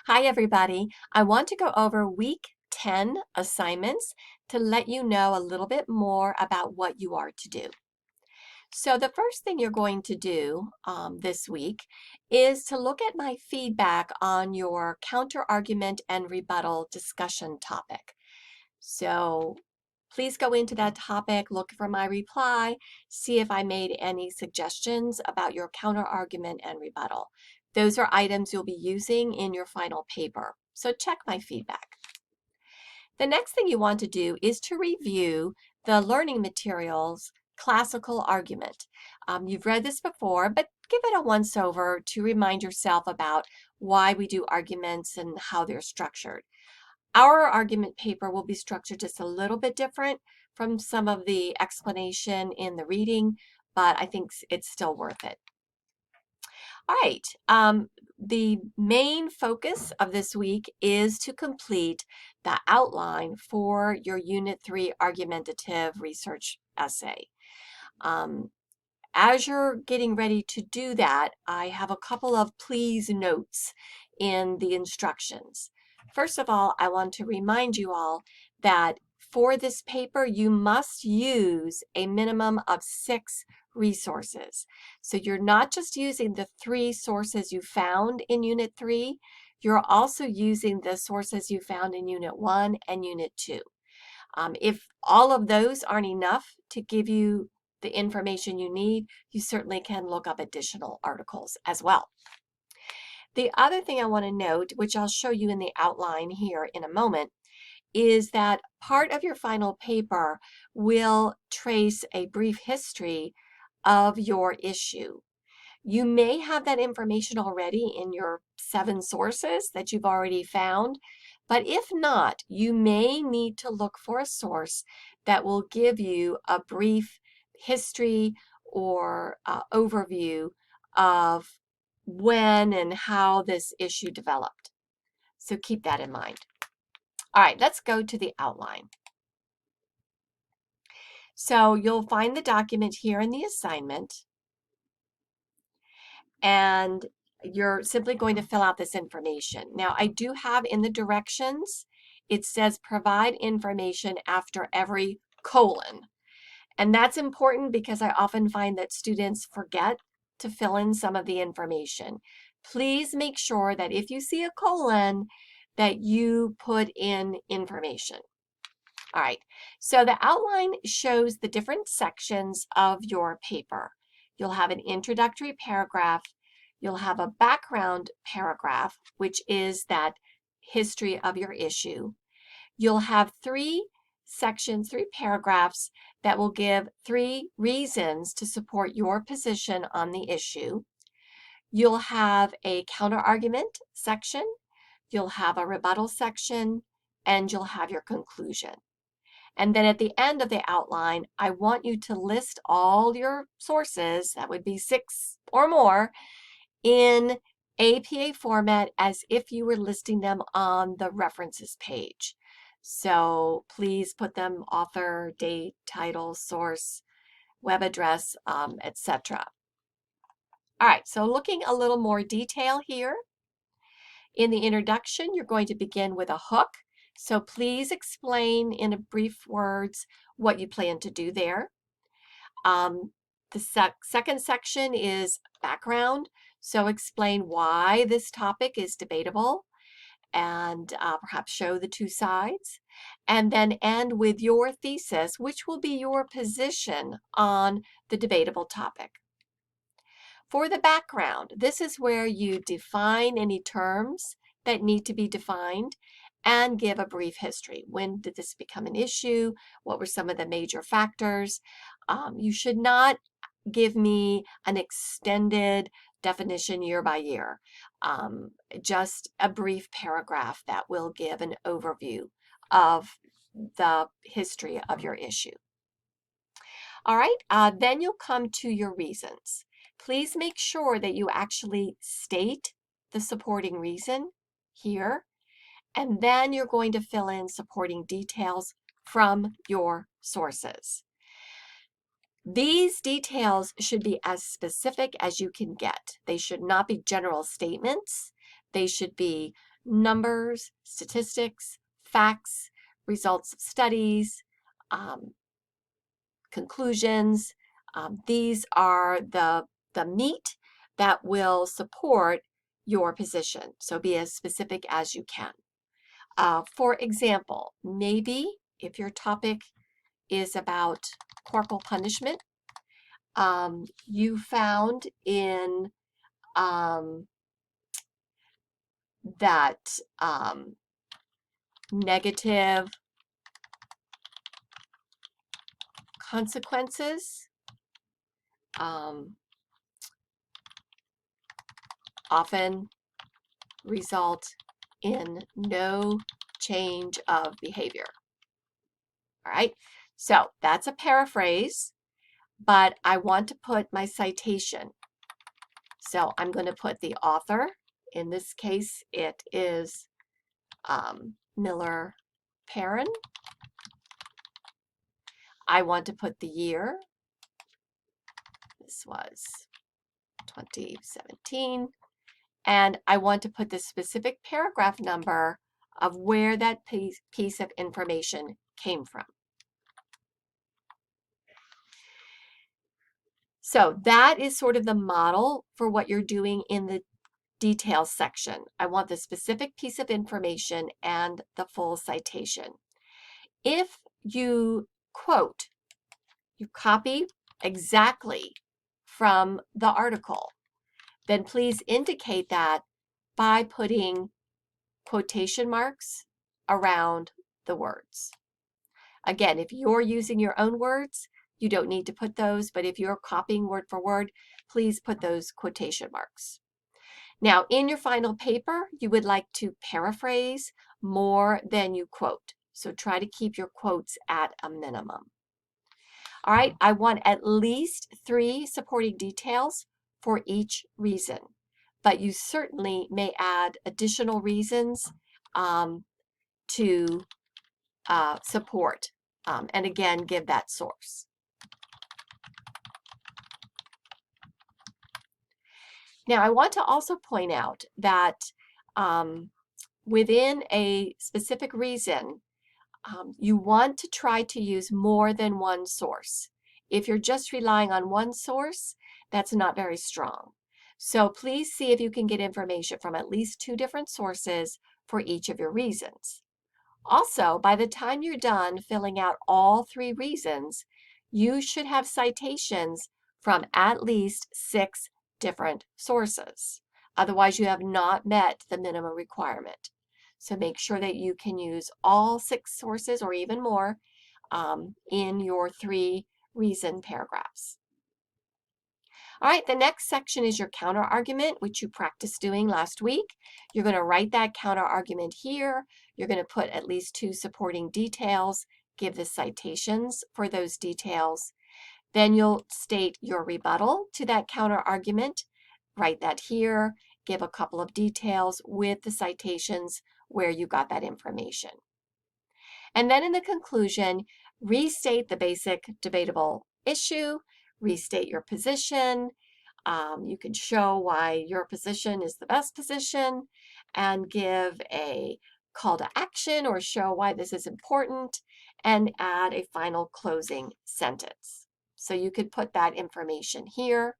Hi, everybody. I want to go over week 10 assignments to let you know a little bit more about what you are to do. So the first thing you're going to do this week is to look at my feedback on your counter argument and rebuttal discussion topic. So please go into that topic, look for my reply, see if I made any suggestions about your counter argument and rebuttal. Those are items you'll be using in your final paper. So check my feedback. The next thing you want to do is to review the learning materials classical argument. You've read this before, but give it a once over to remind yourself about why we do arguments and how they're structured. Our argument paper will be structured just a little bit different from some of the explanation in the reading, but I think it's still worth it. All right, the main focus of this week is to complete the outline for your Unit 3 argumentative research essay. As you're getting ready to do that, I have a couple of please notes in the instructions. First of all, I want to remind you all that for this paper, you must use a minimum of 6 resources. So you're not just using the 3 sources you found in Unit 3, you're also using the sources you found in Unit 1 and Unit 2. If all of those aren't enough to give you the information you need, you certainly can look up additional articles as well. The other thing I want to note, which I'll show you in the outline here in a moment, is that part of your final paper will trace a brief history of your issue. You may have that information already in your 7 sources that you've already found, but if not, you may need to look for a source that will give you a brief history or overview of when and how this issue developed. So keep that in mind. All right, let's go to the outline. So you'll find the document here in the assignment, and you're simply going to fill out this information. Now, I do have in the directions, it says provide information after every colon. And that's important because I often find that students forget to fill in some of the information. Please make sure that if you see a colon, that you put in information. All right, so the outline shows the different sections of your paper. You'll have an introductory paragraph, you'll have a background paragraph, which is that history of your issue. You'll have 3 sections, 3 paragraphs that will give 3 reasons to support your position on the issue. You'll have a counterargument section, you'll have a rebuttal section, and you'll have your conclusion. And then at the end of the outline, I want you to list all your sources, that would be 6 or more, in APA format as if you were listing them on the references page. So please put them author, date, title, source, web address, etc. All right, so looking a little more detail here. In the introduction, you're going to begin with a hook. So please explain in a brief words what you plan to do there. The second section is background. So explain why this topic is debatable and perhaps show the 2 sides. And then end with your thesis, which will be your position on the debatable topic. For the background, this is where you define any terms that need to be defined and give a brief history. When did this become an issue? What were some of the major factors? You should not give me an extended definition year by year. Just a brief paragraph that will give an overview of the history of your issue. All right, then you'll come to your reasons. Please make sure that you actually state the supporting reason here, and then you're going to fill in supporting details from your sources. These details should be as specific as you can get. They should not be general statements. They should be numbers, statistics, facts, results of studies, conclusions. These are the meat that will support your position. So be as specific as you can. For example, maybe if your topic is about corporal punishment, you found in that negative consequences often result in no change of behavior. All right, so that's a paraphrase, but I want to put my citation. So I'm going to put the author. In this case, it is Miller Perrin. I want to put the year. This was 2017. And I want to put the specific paragraph number of where that piece of information came from. So that is sort of the model for what you're doing in the details section. I want the specific piece of information and the full citation. If you quote, you copy exactly from the article, then please indicate that by putting quotation marks around the words. Again, if you're using your own words, you don't need to put those, but if you're copying word for word, please put those quotation marks. Now, in your final paper, you would like to paraphrase more than you quote. So try to keep your quotes at a minimum. All right, I want at least 3 supporting details for each reason, but you certainly may add additional reasons to support, and again, give that source. Now, I want to also point out that within a specific reason, you want to try to use more than one source. If you're just relying on one source, that's not very strong. So please see if you can get information from at least 2 different sources for each of your reasons. Also, by the time you're done filling out all 3 reasons, you should have citations from at least 6 different sources. Otherwise, you have not met the minimum requirement. So make sure that you can use all 6 sources or even more in your 3 reason paragraphs. All right, the next section is your counter argument, which you practiced doing last week. You're going to write that counter argument here. You're going to put at least 2 supporting details, give the citations for those details. Then you'll state your rebuttal to that counter argument. Write that here, give a couple of details with the citations where you got that information. And then in the conclusion, restate the basic debatable issue, restate your position. You can show why your position is the best position and give a call to action or show why this is important and add a final closing sentence. So you could put that information here.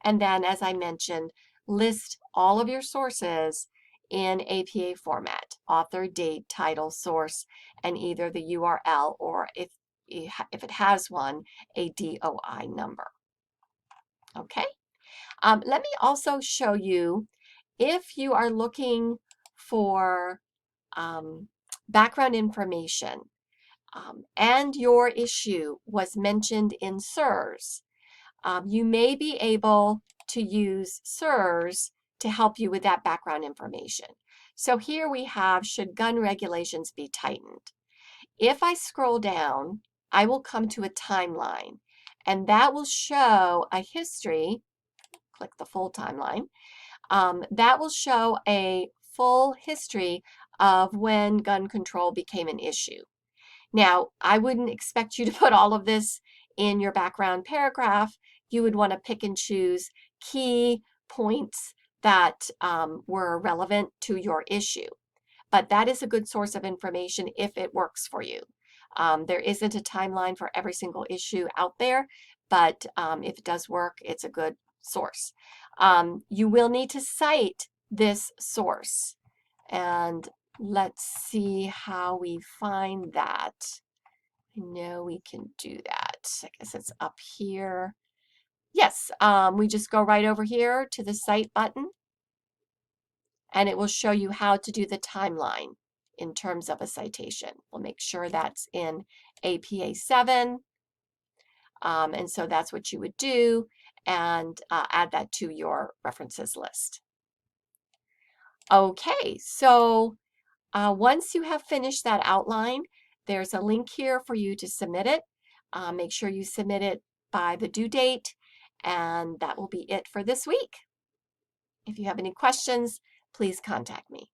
And then, as I mentioned, list all of your sources in APA format, author, date, title, source, and either the URL or if it has one, a DOI number. Okay, let me also show you if you are looking for background information and your issue was mentioned in SIRS, you may be able to use SIRS to help you with that background information. So here we have, should gun regulations be tightened? If I scroll down, I will come to a timeline, and that will show a history. Click the full timeline. That will show a full history of when gun control became an issue. Now, I wouldn't expect you to put all of this in your background paragraph. You would want to pick and choose key points that were relevant to your issue. But that is a good source of information if it works for you. There isn't a timeline for every single issue out there, but if it does work, it's a good source. You will need to cite this source. And let's see how we find that. I know we can do that. I guess it's up here. Yes, we just go right over here to the Cite button, and it will show you how to do the timeline in terms of a citation. We'll make sure that's in APA 7, and so that's what you would do, and add that to your references list. Okay, so once you have finished that outline, there's a link here for you to submit it. Make sure you submit it by the due date, and that will be it for this week. If you have any questions, please contact me.